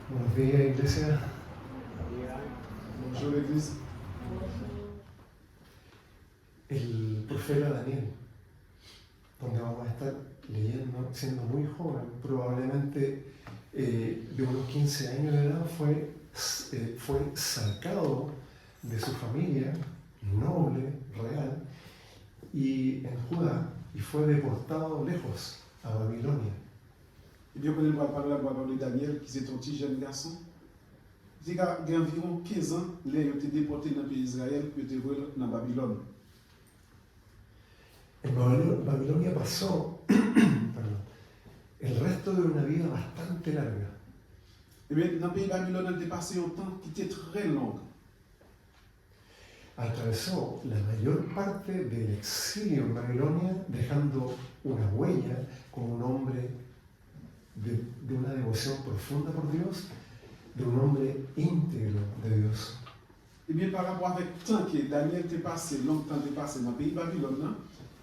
Buenos días, iglesia. Bonjour l'Église. El profeta Daniel, donde vamos a estar leyendo, siendo muy joven, probablemente de unos 15 años de edad, fue sacado de su familia noble, real, y en Judá, y fue deportado lejos, a Babilonia. Eh bien, on va parler de Daniel, qui c'est un petit jeune garçon. Il y a environ 15 ans, il a été déporté dans le pays d'Israël, puis il a été envoyé dans Babylone. En Babilonia pasó perdón, el resto de una vida bastante larga. Eh bien, dans le pays de Babylone, il a passé un temps qui était très long. Atravesó la mayor parte del exilio en Babilonia, dejando una huella como un hombre de una devoción profunda por Dios, de un hombre íntegro de Dios. Eh bien, par rapport avec le temps que Daniel était passé, longtemps était passé dans le pays de Babylone,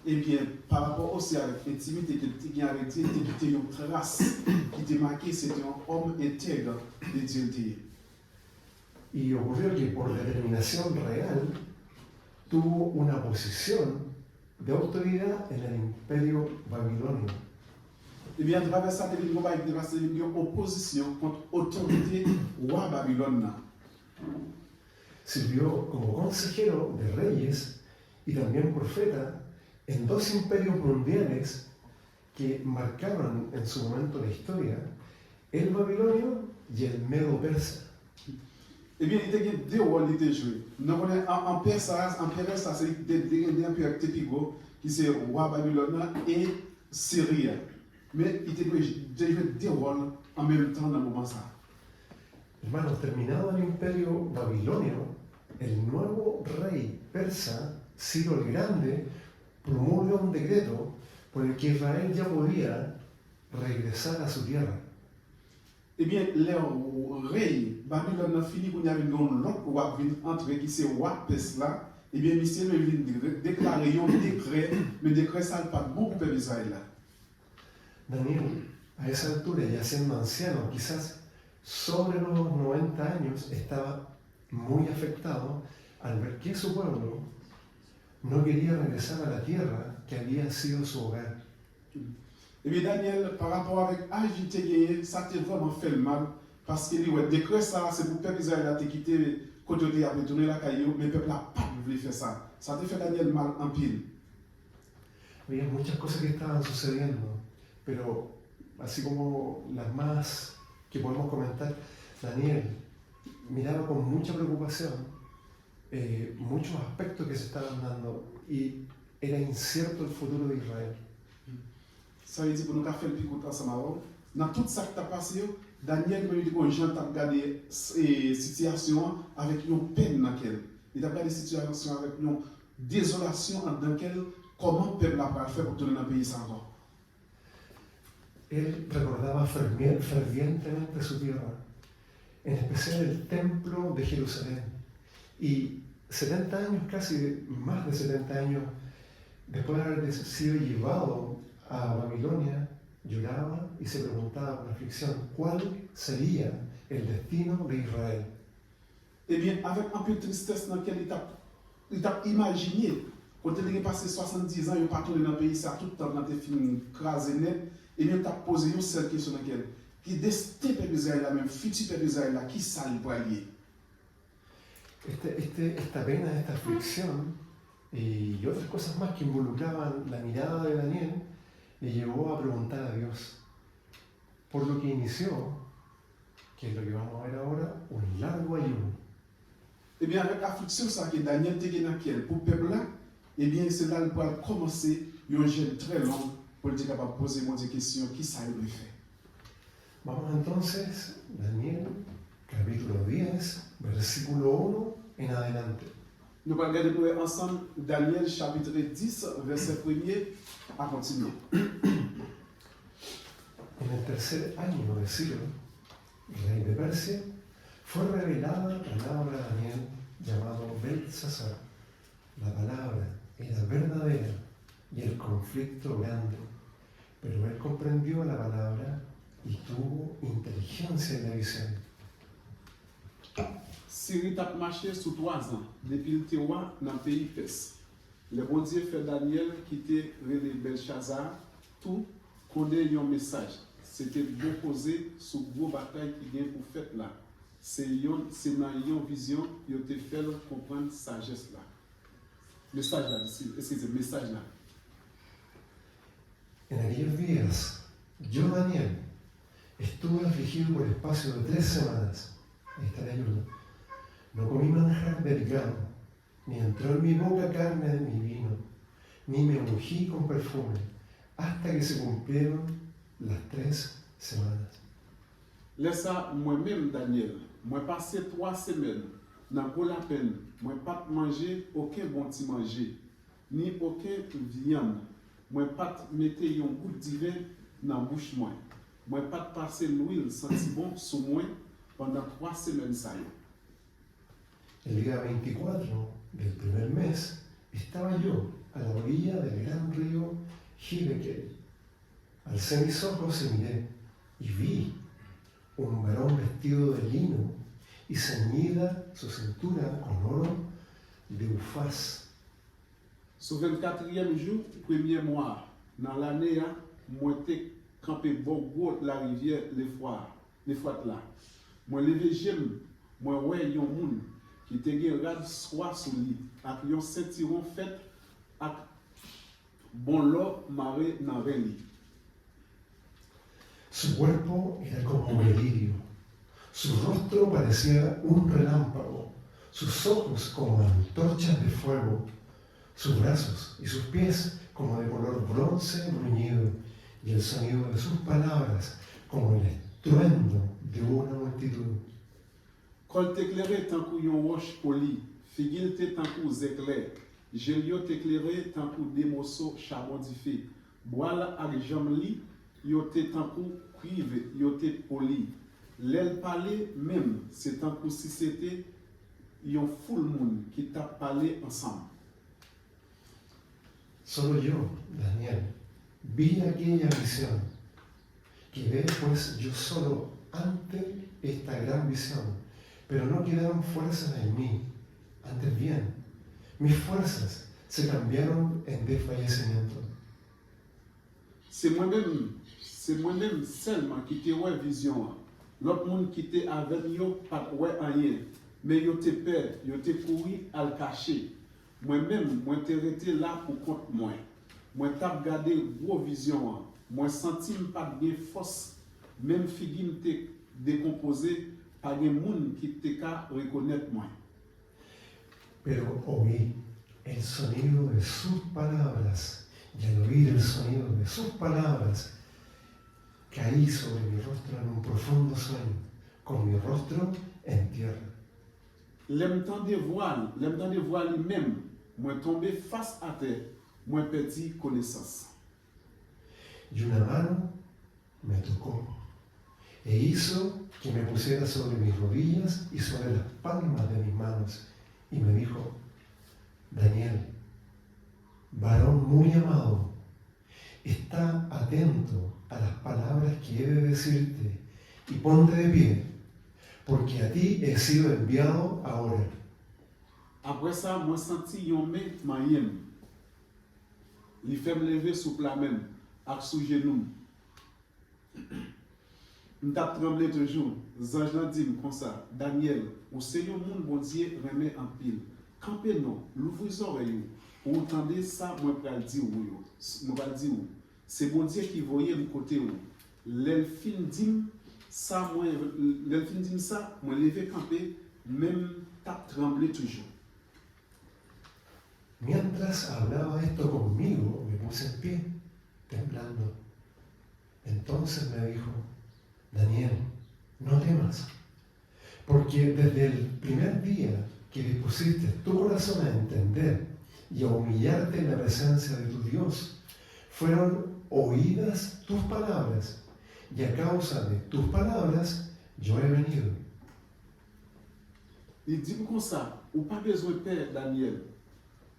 eh bien, par rapport aussi avec l'intimité qu'il a avec Dieu, il était une trace qui était marquée, c'était un homme intègre de Dieu. Y ocurrió que por determinación real tuvo una posición de autoridad en el imperio babilonio. Eh bien, à travers ça, il y a une opposition contre l'autorité roi Babylone. Sirvió como consejero de reyes y también profeta en dos imperios mundiales que marcaron en su momento la historia, el babilonio y el medo-persa. Eh bien, il y a deux rôles qui étaient joués. En Perse, c'est des empires typiques qui sont roi Babylone et Syrie. Mais il y a deux rôles en même temps dans le moment ça. Hermanos, terminado el imperio babilonio, el nuevo rey persa, Ciro el Grande, promulga un decreto por el que Israel ya podía regresar a su tierra. Eh bien, le rey Babylone a fini qu'on y avait un autre roi qui vient entrer, qui c'est roi Perse là. Eh bien, monsieur le vient déclarer un décret, mais décret ça n'est pas bon pour peuple Israël là. Daniel, a esa altura, ya siendo anciano, quizás sobre los 90 años, estaba muy afectado al ver que su pueblo no quería regresar a la tierra que había sido su hogar. Eh bien, Daniel, par rapport avec l'âge qu'il a gagné, ça t'a vraiment fait le mal. Parce que le décret, ça, c'est pour le peuple Israël qui quitté côté de retourner la caillou, mais le peuple n'a pas voulu faire ça. Ça t'a fait Daniel mal en pile. Había muchas cosas que estaban sucediendo, pero así como las más que podemos comentar, Daniel miraba con mucha preocupación muchos aspectos que se estaban dando y era incierto el futuro de Israel. Ça veut dire pour nous faire le plus court ensemble. Dans tout ça qui t'a passé, Daniel m'a dit que les gens ont regardé la situation avec une peine dans laquelle. Il a regardé la situation avec une désolation dans laquelle comment le peuple a fait pour tourner dans le pays sans encore. Él recordaba fervientemente su tierra, en especial el templo de Jerusalén. Y 70 años, casi más de 70 años, después de haber sido llevado a Babilonia, lloraba y se preguntaba con aflicción cuál sería el destino de Israel. Eh bien, avec un peu de tristesse dans laquelle il t'a imaginé, quand il est passé 70 ans, il n'est pas tourné dans le pays, ça tout le temps dans tes films crasés net, et bien, il t'a posé une seule question dans laquelle, qui destin peuple Israël, même futur peuple Israël, qui ça il va lier? Esta pena, esta aflicción y otras cosas más que involucraban la mirada de Daniel, le llevó a preguntar a Dios, por lo que inició, que es lo que vamos a ver ahora, un largo ayuno. Eh bien, avec l'affliction ça que Daniel t'a gagné pour le peuple là, eh bien, c'est là qu'il va commencer un jeûne très long pour être capable de poser des questions, qui ça il doit faire. Vamos entonces, Daniel, capítulo 10, versículo 1 en adelante. Nous allons regarder ensemble Daniel chapitre 10, verset 1er à continuer. En el tercer año de Ciro, rey de Persia, fue revelada la palabra a Daniel llamado Beltsasar. La palabra era verdadera y el conflicto grande, pero él comprendió la palabra y tuvo inteligencia en la visión. Syrie t'a marché sous 3 ans, depuis le terroir dans le pays perse. Le bon Dieu fait Daniel quitter Belshazzar, tout connaît un message. C'était déposé sous gros bataille qui vient pour faire là. C'est dans une vision qui a été fait comprendre sagesse là. Message là, excusez, message là. En aquellos días, yo, Daniel, estuve afligido por espacio de 3 semanas. Ahí está la ayuda. No comí manjar delgado, ni entró en mi boca carne de mi vino, ni me ungí con perfume, hasta que se cumplieron las 3 semanas. Laisse moi-même, Daniel, moi passé 3 semaines, dans pour la peine, moi pas manger aucun bon petit manger, ni aucun viande, moi pas mettre un goût divin dans la bouche moi. Moi pas passer l'huile senti bon sur moi pendant 3 semaines ça. El día 24 del primer mes estaba yo a la orilla del gran río Hiddekel. Alcé mis ojos y miré, y vi un varón vestido de lino y ceñida su cintura con oro de Ufaz. Sur 24e jour, premier mois, dans l'année, moi t'ai campé bon la rivière les fois là. Moi levé j'aime, moi ouais yon moun qui te gen rad soie sous lit, avec yon ceinturon fait avec bon l'eau maré dans ren. Su cuerpo era como belirio, su rostro parecía un relámpago, sus ojos como antorchas de fuego, sus brazos y sus pies como de color bronce bruñido, y el sonido de sus palabras como el estruendo de una multitud. Kol t'éclairé tant que yon roche poli, figil te tant que éclairs, jelio t'éclairé tant que des morceaux charbon du feu, boile ak jam li, yo te tant que cuivre, yo te poli. L'aile parler même, c'est tant que si c'était yon full moun qui t'a parlé ensemble. Solo yo, Daniel, vi aquella visión. Quedé pues yo solo ante esta gran visión, pero no quedaron fuerzas en mí, antes bien, mis fuerzas se cambiaron en desfallecimiento. C'est moi-même seulement qui te ouais vision. L'autre monde qui te avec yo pas ouais rien, mais yo te peur, yo te couru à le cacher. Moi-même, moi te resté là pour compte moi. Moi t'ai regardé gros vision. Moi senti pas de force, même figure te décomposé par des monde qui te ka reconnaître moi. Pero oí el sonido de sus palabras, y al oír el sonido de sus palabras, caí sobre mi rostro en un profundo sueño, con mi rostro en tierra. L'aime tant de voile lui-même, moi tombé face à terre, moi perdu connaissance. Y una mano me tocó e hizo que me pusiera sobre mis rodillas y sobre las palmas de mis manos, y me dijo: Daniel, varón muy amado, está atento a las palabras que he de decirte y ponte de pie, porque a ti he sido enviado ahora. Après ça, moi senti yon main mayem. Li fait me lever sous la même, ak sous genou. M'tap tremblé toujours. Zanj nan dit comme ça, Daniel, ou c'est yon moun bon Dieu remet en pile. Campez non, l'ouvre les oreilles ou entendez ça, moi pral di ou yo. Moi pral di ou. C'est bon Dieu qui voyait mon côté ou. L'elfin dim ça, moi levé campé, même tap tremblé toujours. Mientras hablaba esto conmigo, me puse en pie, temblando. Entonces me dijo: Daniel, no temas, porque desde el primer día que dispusiste tu corazón a entender y a humillarte en la presencia de tu Dios, fueron oídas tus palabras, y a causa de tus palabras yo he venido. Il dit comme ça, ou pas besoin de peur, Daniel.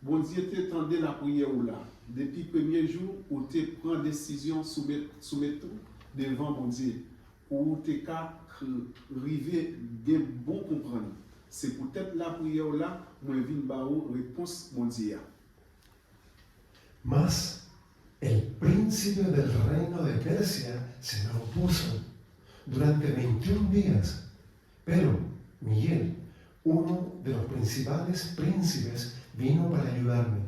Bon Dieu te tendait la prière ou là. Depuis le premier jour où tu prends décision soumettre tout devant mon Dieu, où tu as arrivé de bon comprendre. c'est peut-être la prière là, moi vinn ba ou réponse mon Dieu. Mas el príncipe del reino de Persia se me opuso durante 21 días. Pero Miguel, uno de los principales príncipes, vino para ayudarme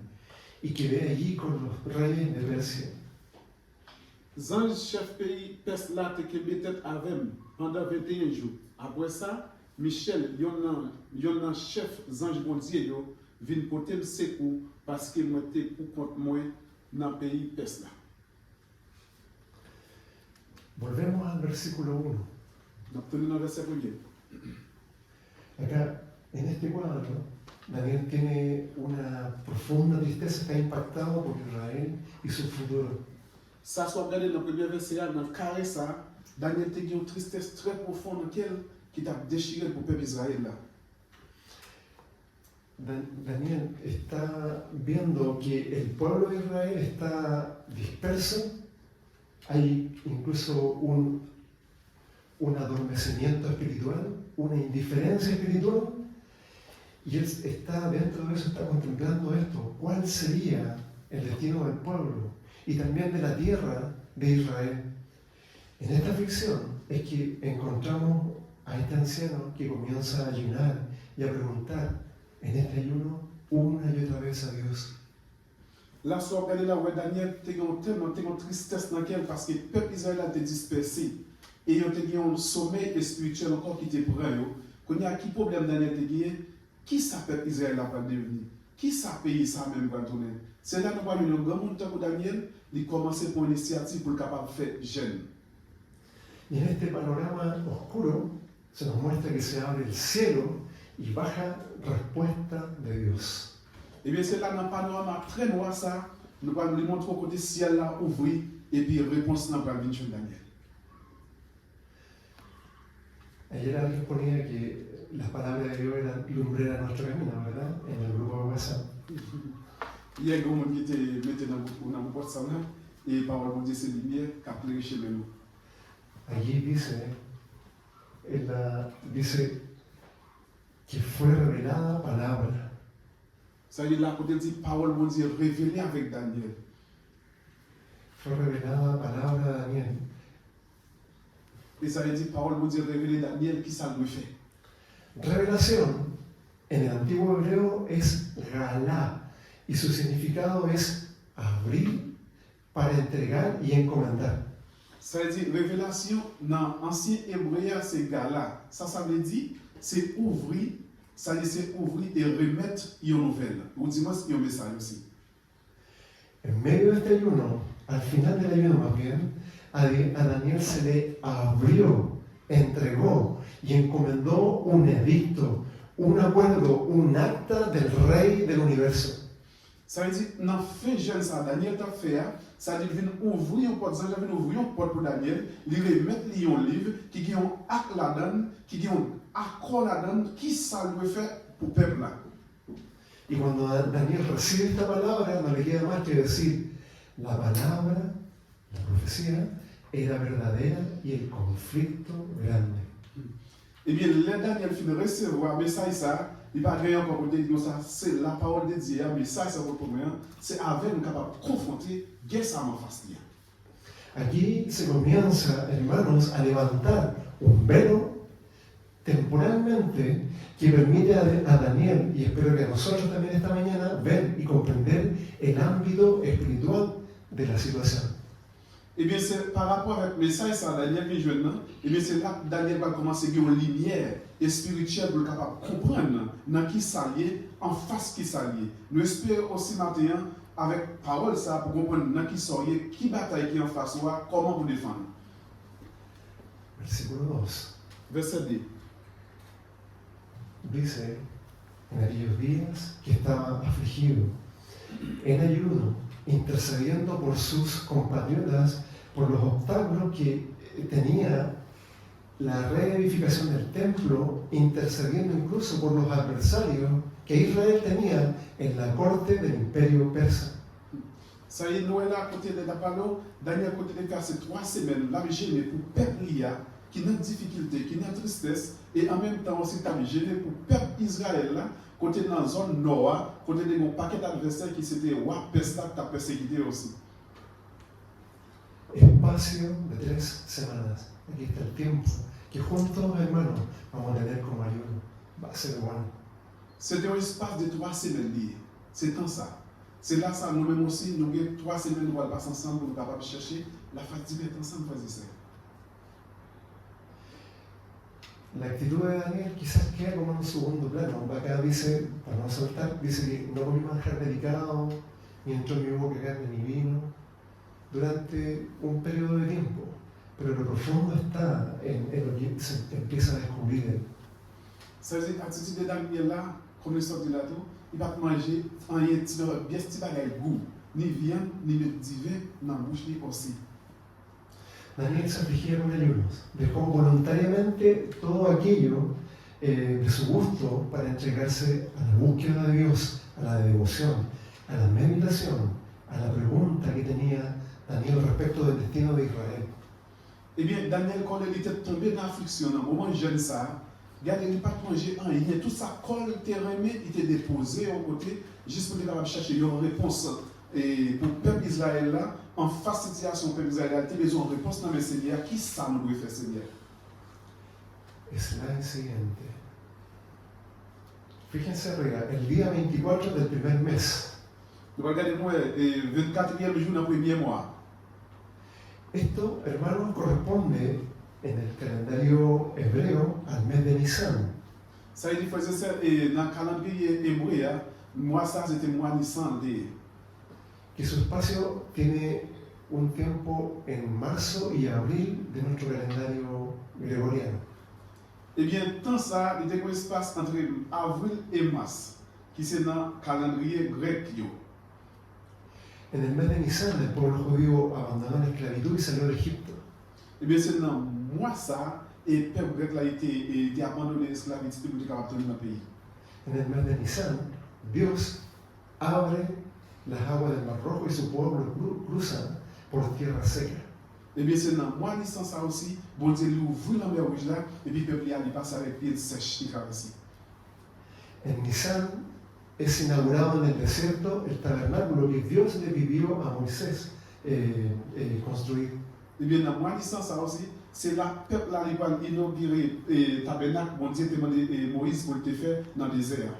y quedé allí con los reyes de Persia. Zanj chef pays Perse là te kebe tête avec pendant 21 jours. Après ça, Michel, yon nan chef zanj bon Dieu yo, vin pote m sekou parce que moi te pour compte moi dans pays Perse là. Volvemos al versículo 1. Nous tenons dans verset 1er. Acá, en este cuadro, Daniel tiene una profunda tristeza, está impactado por Israel y su futuro. Ça soit regardé dans le premier verset là, dans le carré ça, Daniel te une tristesse très profonde dans laquelle qui t'a déchiré pour le peuple d'Israël là. Daniel está viendo que el pueblo de Israel está disperso, hay incluso un adormecimiento espiritual, una indiferencia espiritual, y él está dentro de eso, está contemplando esto, cuál sería el destino del pueblo y también de la tierra de Israel. En esta aflicción es que encontramos a este anciano que comienza a ayunar y a preguntar en este ayuno una y otra vez a Dios. Là, si on regarde là où Daniel te une tristesse dans laquelle parce que le peuple d'Israël a été dispersé et il y a un sommeil spirituel encore qui était prêt. Quand il y a qui problème Daniel te gagné, qui ça peuple Israël a pas devenir? Qui ça pays ça même va tourner? C'est là que nous voyons un grand monde pour Daniel, il commence pour une initiative pour le capable de faire jeune. Y en este panorama oscuro se nos muestra que se abre el cielo y baja respuesta de Dios. Et bien c'est là dans le panorama très noir ça, nous allons lui montrer au côté ciel là ouvert et puis réponse dans le venir de Daniel. Ayer alguien ponía que las palabras de Dios eran lumbrera nuestro camino, ¿verdad? En el grupo de WhatsApp. Il y a un monde qui était mis dans mon WhatsApp là et parole de Dieu c'est lumière qui a éclairé chez nous. Allí dice que fue revelada palabra. Ça veut dire là, côté dit parole de Dieu révélée avec Daniel. Fue revelada palabra a Daniel. Et ça veut dire parole de Dieu révélée Daniel qui ça lui fait. Revelación en el antiguo hebreo es galá y su significado es abrir para entregar y encomendar. Ça veut dire révélation dans l'ancien hébreu c'est gala. Ça veut dire c'est ouvrir, ça veut dire c'est ouvrir et remettre une nouvelle. Ou dis-moi un message aussi. En medio de este ayuno, al final del ayuno más bien, a Daniel se le abrió, entregó y encomendó un edicto, un acuerdo, un acta del rey del universo. Ça veut dire, dans fin jeune, ça, Daniel t'a fait, ça veut dire, il vient ouvrir une porte, il vient ouvrir une porte pour Daniel, il remet un livre qui a un acte là-dedans, qui a un accord là-dedans, qui ça lui fait pour le peuple là. Y cuando Daniel recibe esta palabra, no le queda más que decir, la palabra, la profecía, era verdadera y el conflicto grande. Eh bien, le Daniel finit de recevoir un message ça, il va rien encore pour dire ça, c'est la parole de Dieu, mais ça, c'est votre problème, c'est avec nous capable de confronter, qu'est-ce que ça m'a fait. Aquí se comienza, hermanos, a levantar un velo temporalmente que permite a Daniel, y espero que a nosotros también esta mañana, ver y comprender el ámbito espiritual de la situación. Eh bien, c'est par rapport avec le message ça, Daniel qui jeune, eh bien, c'est là que Daniel va commencer à avoir une lumière spirituelle pour être capable de comprendre dans qui s'allier, en face qui s'allier. Nous espérons aussi maintenant, avec parole ça, pour comprendre dans qui s'allier, qui bataille qui en face, comment vous défendre. Versículo 2. Verset 2. Dice, en aquellos días que estaba afligido, en ayuno, intercediendo por sus compatriotas, por los obstáculos que tenía la reedificación del templo, intercediendo incluso por los adversarios que Israel tenía en la corte del imperio persa. Ça y est, Noël à côté de la parole, Daniel à côté de cas, c'est 3 semaines, là, j'ai pour peuple qui n'a difficulté, qui n'a tristesse, et en même temps aussi t'as gêné pour le peuple Israël là, côté dans la zone nord, côté de mon paquet d'adversaires qui c'était Wapesta qui t'a persécuté aussi. Espacio de 3 semanas. Aquí está el tiempo que juntos, hermanos, vamos a tener como ayuno. Va a ser bueno. C'était un espace de 3 semaines liées. C'est tant ça. C'est là ça, nous-mêmes aussi, nous avons 3 semaines, nous allons passer ensemble pour nous capables de chercher la fatigue d'être ensemble, frères et sœurs. La actitud de Daniel quizás queda como en un segundo plano. Acá dice, para no soltar, dice que no comí manjar delicado, ni entró en mi boca carne ni vino, durante un periodo de tiempo. Pero lo profundo está en lo que se empieza a descubrir él. Ça veut dire l'attitude de Daniel là, comme nous sommes là tout, il va manger en bien petit bagage goût, ni viande, ni mettre divin dans la bouche aussi. Daniel se afligía con ayunos, dejó voluntariamente todo aquello de su gusto para entregarse a la búsqueda de Dios, a la devoción, a la meditación, a la pregunta que tenía Daniel respecto del destino de Israel. Eh bien, Daniel, quand il était tombé dans l'affliction, dans le moment jeune ça, regardez, il n'a pas manger en rien, tout ça, colle terrain, il était déposé au côté, juste pour qu'il chercher une réponse. Et pour le peuple d'Israël là, en face de situation peuple d'Israël, ils ont une réponse dans le Seigneur. Qui ça nous doit faire, Seigneur? Es la siguiente. Fíjense arriba, el día 24 del primer mes. Regardez-moi, 24e jour dans le premier mois. Esto, hermanos, corresponde en el calendario hebreo al mes de Nisan. Ça veut dire que ça, dans le calendrier hébreu, mois ça c'était mois Nissan. Que su espacio tiene un tiempo en marzo y abril de nuestro calendario gregoriano. Eh bien, tant ça, il y a un espace entre avril et mars, qui c'est dans le calendrier grec. En el mes de Nisan, el pueblo judío abandonó la esclavitud y salió de Egipto. Eh bien, c'est dans le mois ça, et le peuple grec a été abandonné de l'esclavitude pour être capable de dans le pays. En el mes de Nisan, Dios abre las aguas del Mar Rojo y su pueblo cruzan por tierra seca. Eh bien, c'est dans le mois Nissan ça aussi, bon Dieu lui ouvre la mer rouge là, et puis le peuple il passe avec pied sèche, il traverse. En Nisan es inaugurado en el desierto el tabernáculo que Dios le pidió a Moisés construir. Eh bien, dans le mois Nissan ça aussi, c'est là que le peuple là, il va inaugurer le tabernacle, bon Dieu demandé Moïse pour le faire dans le désert.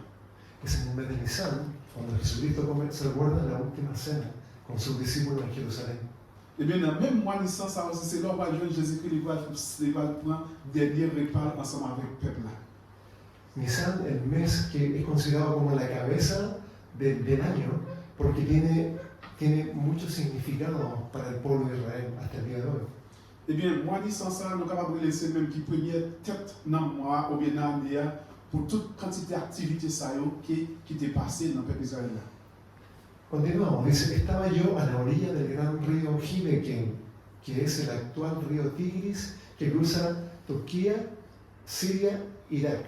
Es en el mes de Nisan cuando Jesucristo se recuerda la última cena con sus discípulos en Jerusalén. Eh bien, dans le même mois Nissan, ça aussi, c'est là où Jésus-Christ il va prendre dernier repas ensemble avec le peuple. Nisan, el mes que es considerado como la cabeza del año, porque tiene mucho significado para el pueblo de Israel hasta el día de hoy. Eh bien, mois Nissan, ça, nous sommes capables de laisser même qui première tête dans le mois ou bien dans l'année pour toute quantité d'activités qui étaient passées dans le peuple d'Israël. Continuamos, dice, estaba yo a la orilla del gran río Gibequén, que es el actual río Tigris, que cruza Turquía, Siria, Irak.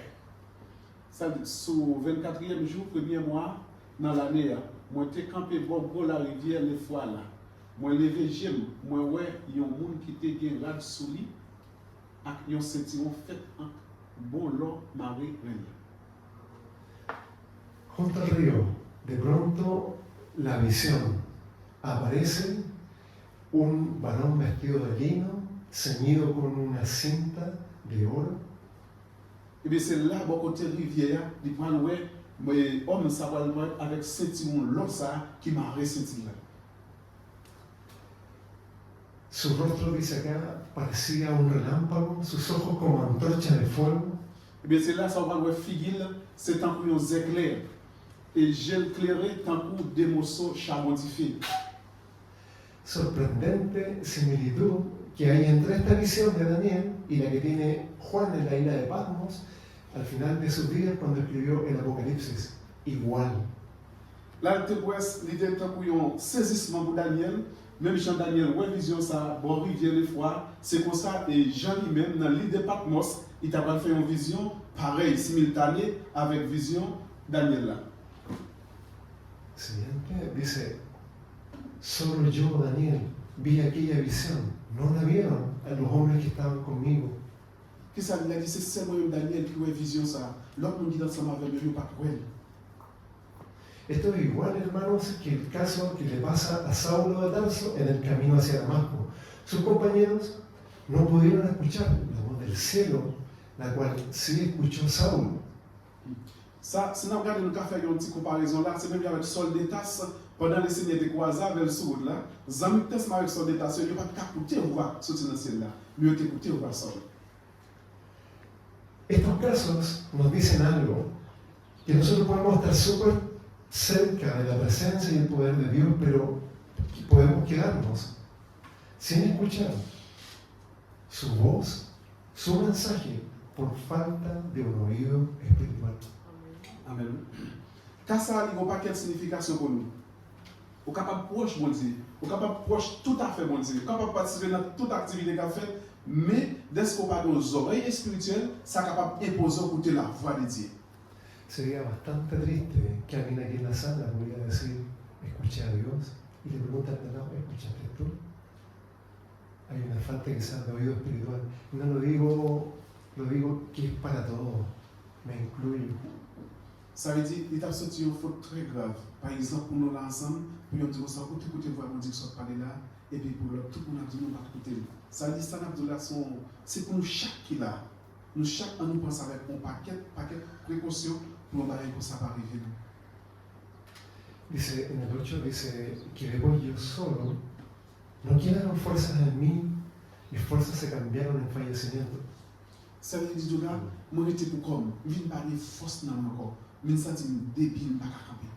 Sur 24e jour, premier mois, dans l'année, moi j'étais campé pour la rivière les fois là. Moi levé j'aime, moi ouais, il y a un monde qui était bien là sous lui, avec un sentiment fait en bon lot Marie Reine. Junto al río, de pronto la visión, aparece un varón vestido de lino, ceñido con una cinta de oro. Et bien c'est là, bon côté rivière, il prend ouais, homme ça va avec sentiment l'autre ça qui m'a ressenti là. Su rostro, dice acá, parecía un relámpago, sus ojos como antorcha de fuego. Et bien c'est là, ça va voir figure, c'est tant que nous éclairs. Et j'ai éclairé tant que des morceaux charbonnifiés. Sorprendente similitud que hay entre esta visión de Daniel y la que tiene Juan en la isla de Patmos al final de sus días cuando escribió el Apocalipsis. Igual. Là, tu vois, l'idée tant qu'on saisissement pour Daniel, même Jean Daniel, ouais, vision ça, bon rivière des fois, c'est comme ça, et Jean lui-même, dans l'île de Patmos, il t'a fait une vision pareille, simultanée avec vision Daniel là. Siguiente dice, solo yo, Daniel, vi aquella visión, no la vieron a los hombres que estaban conmigo. Qui ça il a dit c'est seulement Daniel qui a une vision ça. L'autre monde qui ensemble avec lui, il pas croire. Esto es igual, hermanos, que el caso que le pasa a Saulo de Tarso en el camino hacia Damasco. Sus compañeros no pudieron escuchar la voz del cielo, la cual sí escuchó Saulo. Ça, si nous regardons nous faire une petite comparaison là, c'est même avec Saul de Tarse, pendant les signes de croisade vers le sud là, Zami Tesma avec Saul de Tarse, il n'y a pas de écouter ou voir sortir dans le ciel là. Lui, il écouter ou voir Saul. Estos casos nos dicen algo, que nosotros podemos estar súper cerca de la presencia y el poder de Dios, pero podemos quedarnos sin escuchar su voz, su mensaje, por falta de un oído espiritual. Amen. Car ça a un paquet de signification pour nous. Ou capable proche bon Dieu, ou capable proche tout à fait bon Dieu, capable participer dans toute activité qu'a fait, mais dès qu'on parle aux oreilles spirituelles, ça capable imposer écouter la voix de Dieu. Sería bastante triste que alguien aquí en la sala pudiera decir, escuché a Dios, y le preguntan al lado, ¿escuchaste tú? Hay una falta quizás de oído espiritual. No lo digo que es para todos, me incluyo. Ça veut dire qu'il t'a sorti une faute très grave. Par exemple, pour nous là ensemble, pour nous dire ça, écoutez voir mon Dieu qui sort parler là, et puis pour l'autre, tout le monde a dit nous pas écouter. Ça veut dire ça n'a pas c'est pour nous chaque qui là. Nous chaque nous pense avec un paquet précaution pour nous que ça va arriver. Dice, en el 8 dice que después yo solo no quedaron fuerzas en mí, mis fuerzas se cambiaron en fallecimiento. Ça veut dire là, moi j'étais pour comme, je viens pas de force dans mon corps, mais ça dit débile pas camper.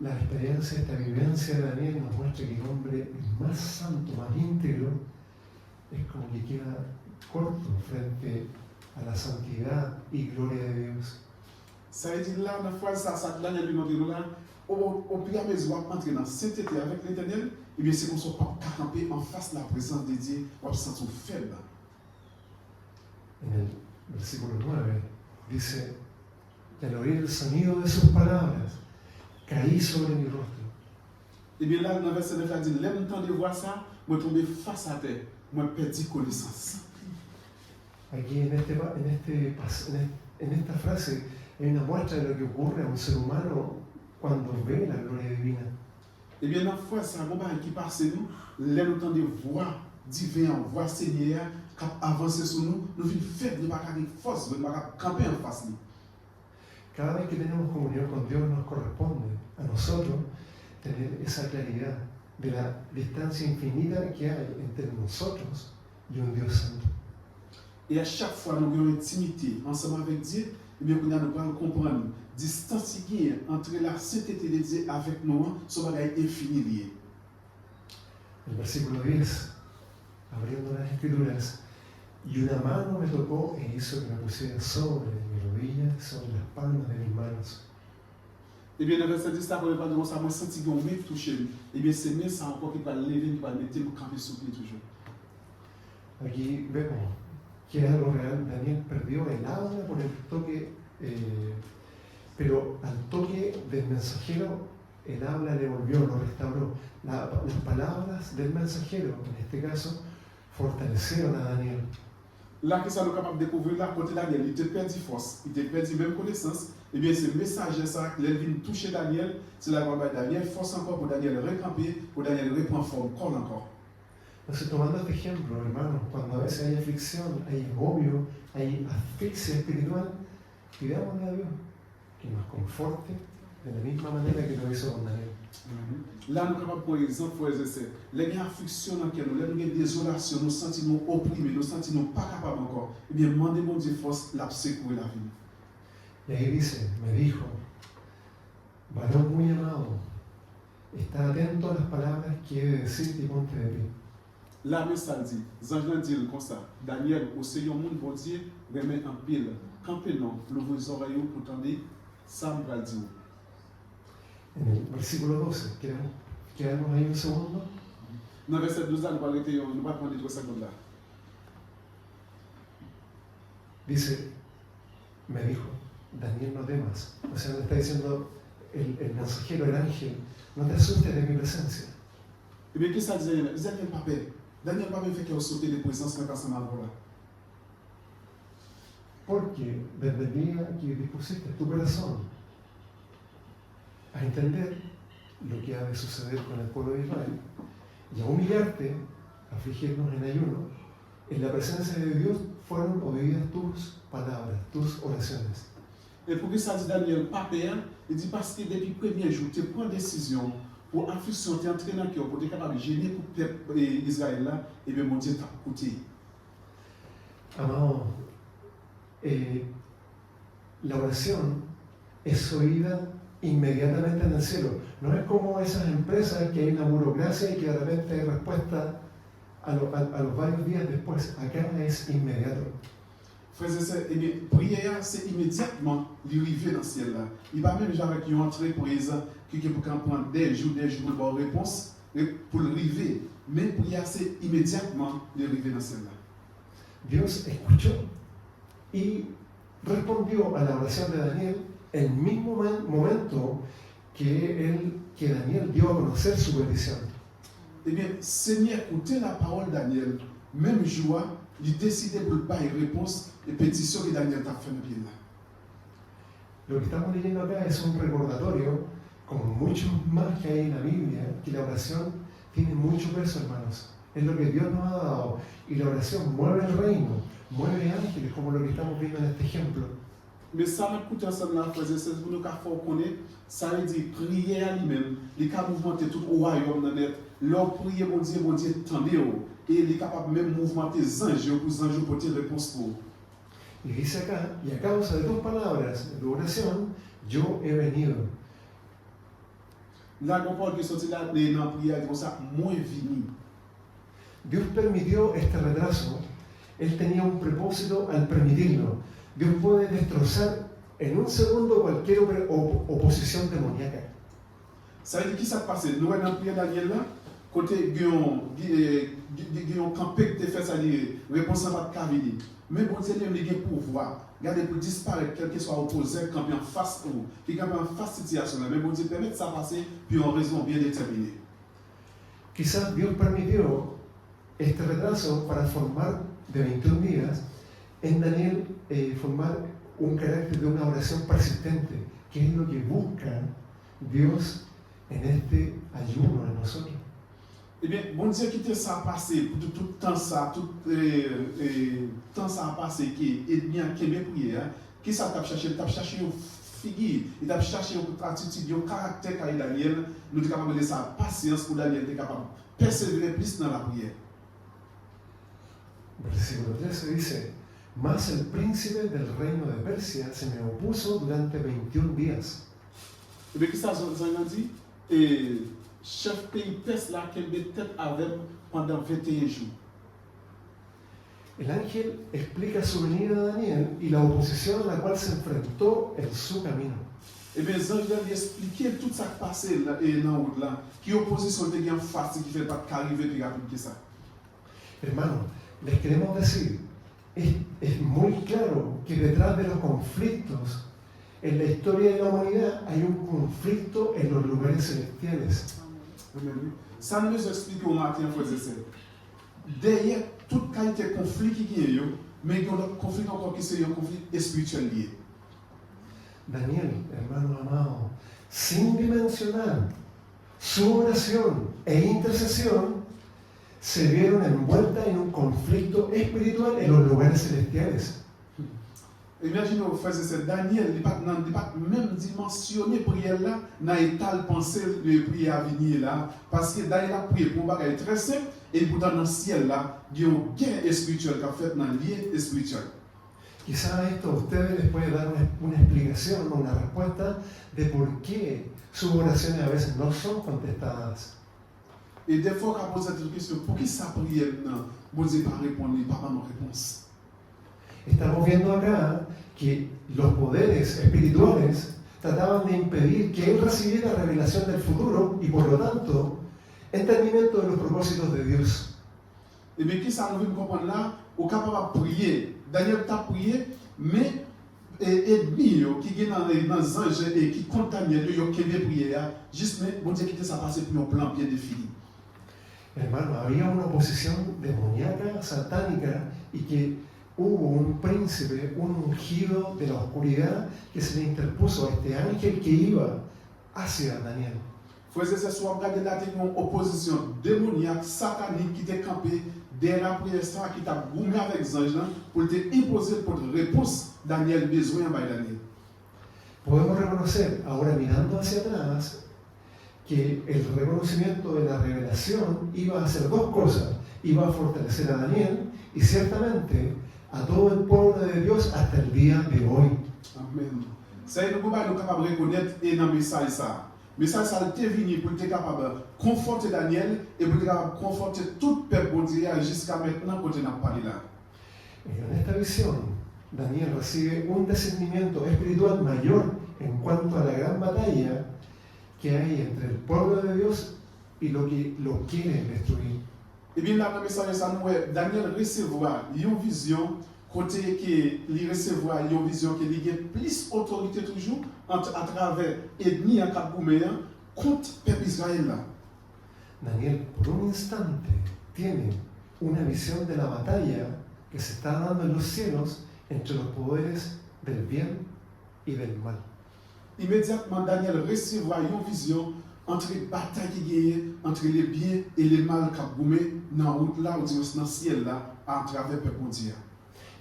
La experiencia, esta vivencia de Daniel nos muestra que el hombre más santo, más íntegro, es como que queda corto frente a la santidad y gloria de Dios. Ça veut dire là, la fois ça Daniel lui dit là, au pire mes voix entrer dans sainteté avec l'Éternel, et bien c'est qu'on soit pas camper en face de la présence de Dieu, on se sent faible. En el versículo 9 dice, y al oír el sonido de sus palabras, caí sobre mi rostro. Et bien là, dans le verset 9, il dit, l'aime temps de voir ça, moi tomber face à terre, moi perdu connaissance. Aquí en esta frase hay una muestra de lo que ocurre a un ser humano cuando ve la gloria divina. Et bien dans la foi, c'est un moment qui passe nous, l'aime temps de voir divin, voir Seigneur, qui avancer sur nous, nous vivons faibles, nous ne pouvons pas force, nous ne pouvons pas camper en face de nous. Cada vez que tenemos comunión con Dios nos corresponde a nosotros tener esa claridad de la distancia infinita que hay entre nosotros y un Dios santo. Et à chaque fois nous avons une intimité ensemble avec Dieu, et bien nous allons comprendre la distance qui est entre la sainteté de Dieu avec nous, ce bagage infini lié. El versículo 10, abriendo las escrituras, y una mano me tocó e hizo que me pusiera sobre mi rodilla, sobre las palmas de mis manos. Et bien, dans le verset 10, ça ne veut pas dire que ça m'a senti qu'on m'a touché. Et bien, c'est même ça encore qui va lever, qui va mettre le camper sur pied toujours. Aquí vemos que es algo real. Daniel perdió el habla por el toque, pero al toque del mensajero, el habla le volvió, lo restauró. Las palabras del mensajero, en este caso, fortalecieron a Daniel. Là, que ça nous capable de découvrir là, côté Daniel, il te perdu force, il te perdu même connaissance. Et bien, ce message, ça, qu'il vient toucher Daniel, c'est la parole de Daniel, force encore pour Daniel recamper, pour Daniel reprendre forme, corps encore. Entonces, tomando este ejemplo, hermanos, cuando a veces hay aflicción, hay agobio, hay asfixia espiritual, pidámosle a Dios que nos conforte de la misma manera que lo hizo con Daniel. Là, nous sommes capables, par exemple, frères et sœurs, les afflictions dans lesquelles nous avons des désolations, nous sentons opprimés, nous sentons pas capables encore. Eh bien, demandez mon Dieu force, la secouer la vie. Y ahí dice, me dijo, varón muy amado, está atento a las palabras que he de decirte y ponte de pie. Là, mais ça dit, Zanjan dit comme ça, Daniel, au Seigneur, mon bon Dieu, remet en pile, campez non, l'ouvrez les oreilles pour entendre, ça me va dire. En el versículo 12, quedamos ahí un segundo. Dans le verset 12, nous ne va pas prendre 3 secondes là. Dice, me dijo, Daniel, no temas. O sea, me está diciendo el mensajero, el ángel, no te asustes de mi presencia. Eh bien, qu'est-ce que ça dit? Daniel pas peur. Daniel pas fait qu'il a sauté de présence quand ça m'a là. porque desde el día que dispusiste tu corazón a entender lo que ha de suceder con el pueblo de Israel y a humillarte, a afligirnos en ayuno, en la presencia de Dios fueron oídas tus palabras, tus oraciones. Et pour que ça dit Daniel, pas peur, il dit parce que depuis le premier jour, tu prends décision pour affliction, tu entres dans le cœur, pour être capable de gêner pour le peuple d'Israël là, et bien mon Dieu t'a écouté. Amado, la oración es oída inmediatamente en el cielo. No es como esas empresas que hay una burocracia y que de repente hay respuesta a los varios días después. Acá es inmediato. Frères et sœurs, eh bien, prière, c'est immédiatement l'arrivée dans le ciel là. Il va même jamais qui ont entré pour exemple, qui peut prendre des jours pour avoir une réponse, pour l'arrivée. Mais prière, c'est immédiatement l'arrivée dans le ciel là. Dios escuchó y respondió a la oración de Daniel en el mismo momento que Daniel dio a conocer su petición. Eh bien, Seigneur écoutait la parole de Daniel, même joie, il décidait pour ne pas y réponse et pétition que Daniel t'a fait dans le bien là. Lo que estamos leyendo acá es un recordatorio, como muchos más que hay en la Biblia, que la oración tiene mucho peso, hermanos. Es lo que Dios nos ha dado. Y la oración mueve el reino, mueve ángeles, como lo que estamos viendo en este ejemplo. Mais ça m'a coûté ensemble là, frères et sœurs, pour nous connaître, ça veut dire prier à lui-même, il est capable de mouvementer tout le royaume dans net. L'homme prier, mon Dieu, tendez et il est capable même de mouvementer les anges pour les anges pour te réponse pour. Y dice acá, y a causa de tus palabras, de tu oración, yo he venido. Là, on parle que sorti là, dans la prière, comme ça, moi venu. Dios permitió este retraso. Él tenía un propósito al permitirlo. Dios puede destrozar en un segundo cualquier oposición demoníaca. Ça veut dire qui ça passe? Nous, dans la prière Daniel là, côté Guillaume campé qui fait ça, réponse à votre cavalier. Mais bon Dieu, il a un pouvoir. Regardez pour disparaître, quel que soit opposé, campé en face de vous, qui campé en face de cette situation là. Mais bon Dieu, permet ça passer, puis en raison bien déterminée. Quizás Dios permitió este retraso para formar de 21 días en Daniel, formar un carácter de una oración persistente, que es lo que busca Dios en este ayuno en nosotros. Eh bien, bon Dieu, quitte ça a passé, pour tout temps ça, tout temps ça a passé, qui est bien, qui est bien prié, qui ça t'a cherché une figure, il t'a cherché une attitude, un caractère qu'a Daniel, nous sommes capables de laisser patience pour Daniel, être capable de persévérer plus dans la prière. Versículo 13 dice, mas el príncipe del reino de Persia se me opuso durante 21 días. Eh bien, qu'est-ce que ça dit? Et chef pays perse là, qu'elle met tête avec pendant 21 jours. El ángel explica su venida a Daniel y la oposición a la cual se enfrentó en su camino. Eh bien, les anges lui expliqué tout ça qui passait là, et dans la route là, qui opposition était en face, qui fait pas qu'arriver plus rapide que ça. Hermano, les queremos decir, es muy claro que detrás de los conflictos en la historia de la humanidad hay un conflicto en los lugares celestiales. Ça nous explique au matin, frères et sœurs. Derrière toute qualité de conflit qui est, mais il y a un conflit encore qui est un conflit spirituel lié. Daniel, hermano amado, sin dimensionar su oración e intercesión, se vieron envueltas en un conflicto espiritual en los lugares celestiales. Imaginez, frères et sœurs, Daniel n'est pas même dimensionné prière là, dans l'état de pensée de prière à venir là, parce que Daniel a prié pour un bagage très simple, et pourtant dans le ciel là, il y a une guerre spirituelle qui a fait dans le lien spirituel. Quizá esto a ustedes les puede dar una explicación, una respuesta de por qué sus oraciones a veces no son contestadas. Et des fois, on pose cette question, pour qui ça prière non, bon Dieu pas répondre, pas ma réponse. Estamos viendo acá que los poderes espirituales trataban de impedir que él recibiera revelación del futuro y por lo tanto entendimiento de los propósitos de Dios. Et bien, qui ça nous veut comprendre là, au capable de prier. Daniel t'a prié, mais ennemis qui sont dans les anges et qui contaminent, qui viennent prier, juste mais bon Dieu qui ça passer pour un plan bien défini. Hermano, había una oposición demoníaca, satánica, y que hubo un príncipe, un ungido de la oscuridad que se le interpuso a este ángel que iba hacia Daniel. Frères et sœurs, soit regardez là, il y a une opposition démoniaque, satanique qui était campé derrière la prière qui t'a goumé avec les anges pour te imposer pour te réponse Daniel besoin by Daniel. Podemos reconocer, ahora mirando hacia atrás, que el reconocimiento de la revelación iba a hacer dos cosas. Iba a fortalecer a Daniel y ciertamente a todo el pueblo de Dios hasta el día de hoy. Amen. Ça y est, nous sommes capables de reconnaître et dans le message ça. Le message ça était venu pour être capable de conforter Daniel et pour être capable de conforter tout le peuple jusqu'à maintenant quand on a parlé là. En esta visión, Daniel recibe un discernimiento espiritual mayor en cuanto a la gran batalla que hay entre el pueblo de Dios y lo que lo quieren destruir. Et bien là, dans le message ça, nous Daniel recevra une vision côté que il recevra une vision que il y a plus autorité toujours à travers ethnie en Cap-Goumé contre le peuple Israël là. Daniel, por un instante, tiene una visión de la batalla que se está dando en los cielos entre los poderes del bien y del mal. Immédiatement, Daniel recevra une vision entre les batailles qui gagnent, entre les biens et les mal qui goumé dans la route là, ou dans le ciel là, à travers le peuple mondial.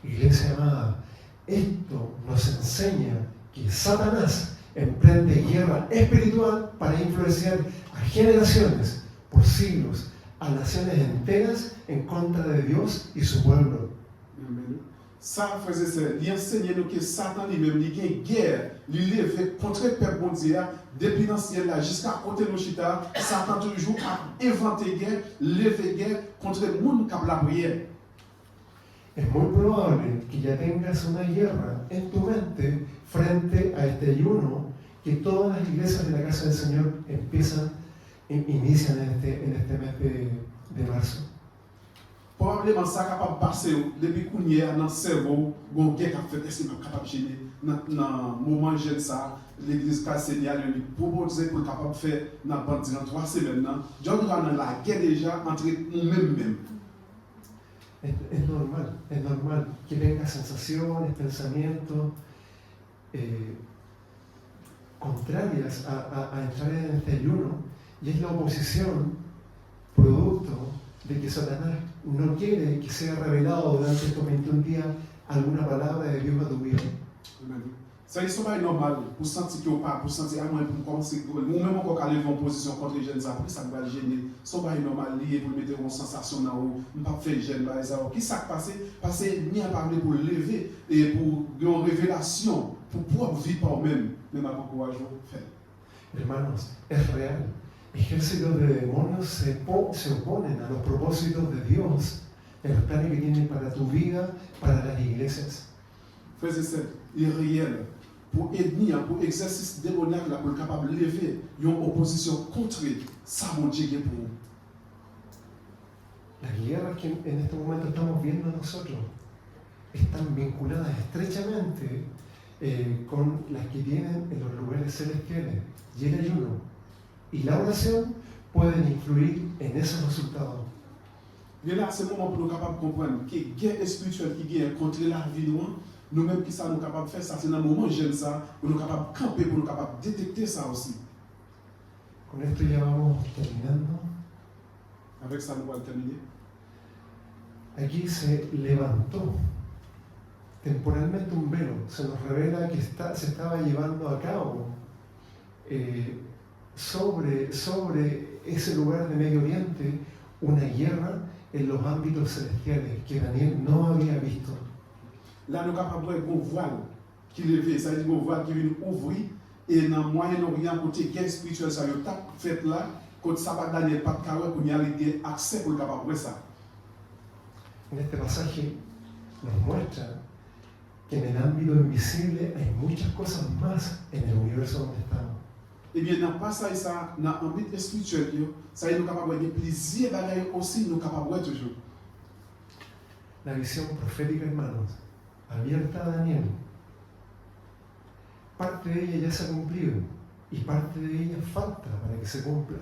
Iglesia amada, esto nos enseña que Satanás emprende guerra espiritual para influenciar a generaciones, por siglos, a naciones enteras en contra de Dios y su pueblo. Amen. Ça, frères et sœurs, il enseigne nous que Satan lui-même, il y a une guerre, il lève contre le peuple mondial, depuis dans le ciel là, jusqu'à côté de nos chita, Satan toujours a inventé guerre, levé guerre contre le monde qui a la prière. Es muy probable que ya tengas una guerra en tu mente frente a este ayuno que todas las iglesias de la casa del Señor inician en este mes de marzo. Probablement ça capable de passer depuis qu'on y est dans le cerveau, on est capable de faire capable de gêner dans le moment jeune ça, l'église Seigneur lui propose pour capable de faire dans 3 semaines. Je dois dans la guerre déjà entre nous-mêmes. Es normal que tengas sensaciones, pensamientos contrarias a entrar en este ayuno, y es la oposición producto de que Satanás no quiere que sea revelado durante estos 21 días alguna palabra de Dios a tu vida. Ça n'est pas normal pour sentir que pas pour sentir à moins pour commencer nous-mêmes encore aller en position contre les jeunes après ça va gêner. C'est pas normal lié pour mettre une sensation dans haut, pas faire jeune par exemple. Qui ça passé parce que ni à parler pour lever et pour une révélation pour pouvoir vivre par même à courage faire. Hermanos, es real. Ejércitos de demonios se oponen a los propósitos de Dios, en los planes que tiene para tu vida, para las iglesias. Frères et sœurs, il est réel. Pour ethnie, pour exercice démoniaque, pour être capable de lever une opposition contre ça, mon Dieu, pour nous. Las guerras que en este momento estamos viendo nosotros están vinculadas estrechamente con las que tienen en los lugares celestiales. Y el ayuno y la oración pueden influir en esos resultados. Mais là, c'est le moment pour nous capables de comprendre que la guerre spirituelle qui gagne contre la vie, nous-mêmes qui sommes capables de faire ça, c'est dans le moment jeune ça, pour nous capables de camper, pour nous capables de détecter ça aussi. Con esto ya vamos terminando. Avec ça, nous allons terminer. Aquí se levantó temporalmente un velo, se nos revela que se estaba llevando a cabo sobre ese lugar de Medio Oriente una guerra en los ámbitos celestiales que Daniel no había visto. Là, nous sommes capables de voir un voile qui levé, ça veut dire un voile qui vient ouvrir, et dans le Moyen-Orient, côté guerre spirituelle, ça y est fait là, quand ça va Daniel pas de carreau pour y aller accès pour le capable de voir ça. En este pasaje nos muestra que en el ámbito invisible hay muchas cosas más en el universo donde estamos. Eh bien, dans le passage, ça, dans l'ambit spirituel, ça y est, nous sommes capables de plaisir d'aller aussi, nous sommes capables de voir toujours. La visión profética, hermanos, abierta a Daniel, parte de ella ya se ha cumplido y parte de ella falta para que se cumpla.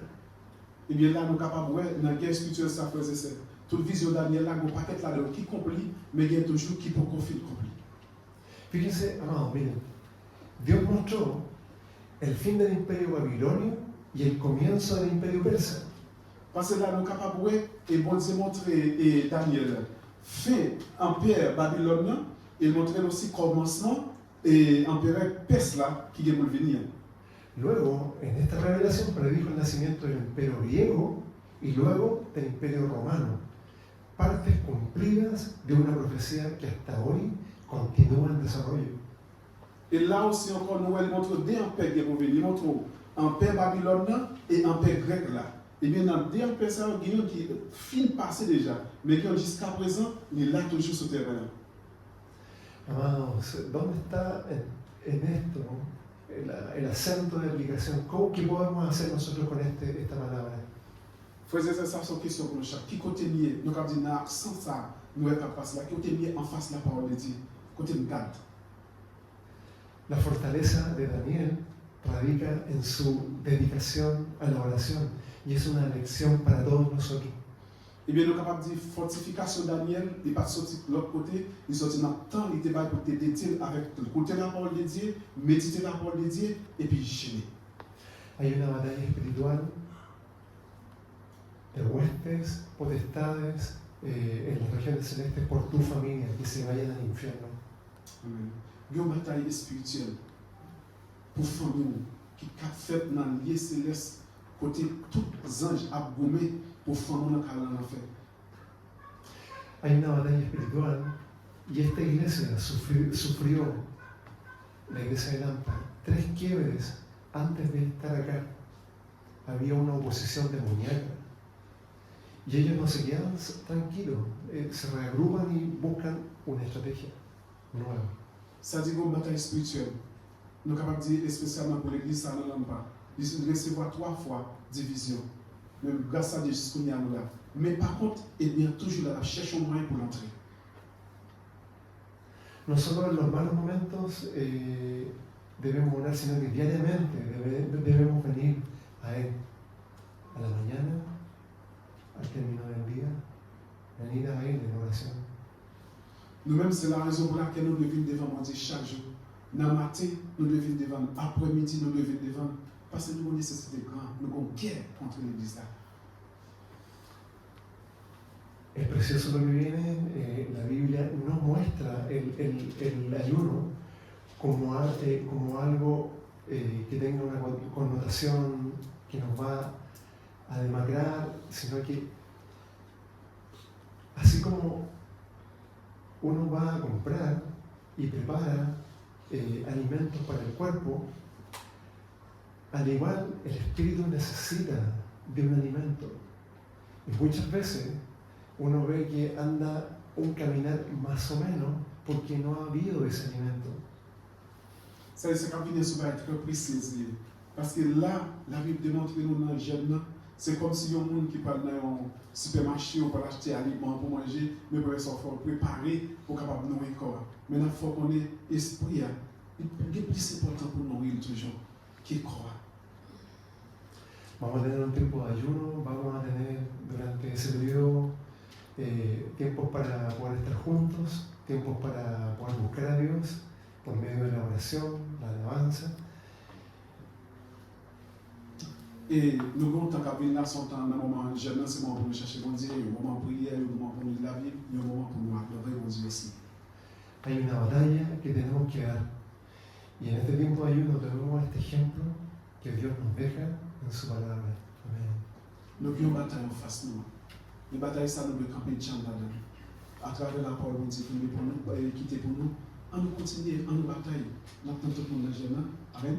Eh bien, là, nous sommes capables de voir dans la guerre spirituelle, ça faisait ça. toute vision Daniel là, il y a un paquet là qui compris, mais il y a toujours qui peut confirmer compris. Fíjense, amados, miren, Dios mostró el fin del imperio babilonio y el comienzo del imperio persa. Parce que là, nous sommes capables de voir, et bon Dieu montrer Daniel fin empire babylonien, et montrer aussi commencement et empereur perse là qui est pour venir. Luego, en esta revelación predijo el nacimiento del imperio griego y luego del imperio romano, partes cumplidas de una profecía que hasta hoy continúa en desarrollo. Et là aussi encore, nous montrons deux empires qui vont venir. Nous montrons empire babylonien et empire grec là. Et bien, dans deux empires, il y a qui fin passé déjà, mais qui jusqu'à présent, il est là toujours sur le terrain. Amados, ¿dónde está en esto el acento de aplicación? ¿Qué podemos hacer nosotros con esta palabra? Frères et sœurs, ça c'est une question pour nous chaque. Qui côté lié, nous avons dit, sans ça, nous sommes capables là. Qui côté lié en face de la parole de Dieu, côté nous garde. La fortaleza de Daniel radica en su dedicación a la oración y es una lección para todos nosotros. Eh bien, nous sommes capables de dire fortification Daniel, il n'est pas sorti de l'autre côté, il est sorti dans le temps, il était pour te dédier avec écouter la parole de Dieu, méditer la parole de Dieu et puis gêner. Hay una batalla espiritual de huestes, potestades en las regiones celestes por tu familia, que se vayan al infierno. Amen. Il y a une bataille spirituelle pour famille qui a fait dans le lieu céleste, côté tous les anges aboumés pour famille dans le enfer. Hay una batalla espiritual y esta iglesia sufrió, la iglesia de Lampa, 3 quiebres antes de estar acá. Había una oposición demoníaca y ellos no se quedan tranquilos, se reagrupan y buscan una estrategia nueva. Ça dit une bataille spirituelle. Nous sommes capables de dire, spécialement pour l'église, ça ne pas. Ils recevoir 3 fois division. Même grâce à Dieu, jusqu'au là. Mais par contre, il vient toujours là, cherche un moyen pour l'entrer. No solo en los malos momentos debemos orar, sino que diariamente debemos venir a Él. A la mañana, al término del día, venir a Él en oración. Nous-mêmes, c'est la raison pour laquelle nous devons devant Dieu chaque jour. Dans le matin, nous devons devant. Après-midi, nous devons devant. Parce que nous avons une nécessité grande. Nous avons une guerre contre l'église là. Es precioso lo que viene. La Biblia nos muestra el ayuno como algo que tenga una connotación que nos va a demacrar, sino que así como uno va a comprar y prepara alimentos para el cuerpo, al igual el espíritu necesita de un alimento. Y muchas veces uno ve que anda un caminar más o menos porque no ha habido ese alimento. Ça, c'est quand il est très précis. Parce que là, la Bible démontre que nous dans le jeune, c'est comme si un monde qui parle dans un supermarché ou pour acheter des aliments pour manger, mais pour ça, il faut préparer pour capable nourrir le corps. Maintenant, il faut qu'on ait l'esprit. Il est plus important pour nourrir toujours que le corps. Vamos a tener un tiempo de ayuno, vamos a tener durante ese periodo tiempos para poder estar juntos, tiempos para poder buscar a Dios por medio de la oración, la alabanza. Et nous avons tant qu'à venir son temps, dans un moment jeune, c'est un moment pour nous chercher bon Dieu, un moment pour prier, un moment pour nous lire la Bible, un moment pour nous adorer bon Dieu aussi. Hay una batalla que tenemos que dar. Y en este tiempo de ayuno tenemos este ejemplo que Dios nos deja en su palabra. Amén. Nous avons une bataille en face de nous. Les batailles, ça nous doit camper de chambre là-dedans. À travers la parole de Dieu qui nous pour nous, quitter pour nous, on nous continue, on nous bataille. Nous attendons tout le monde dans le Amen.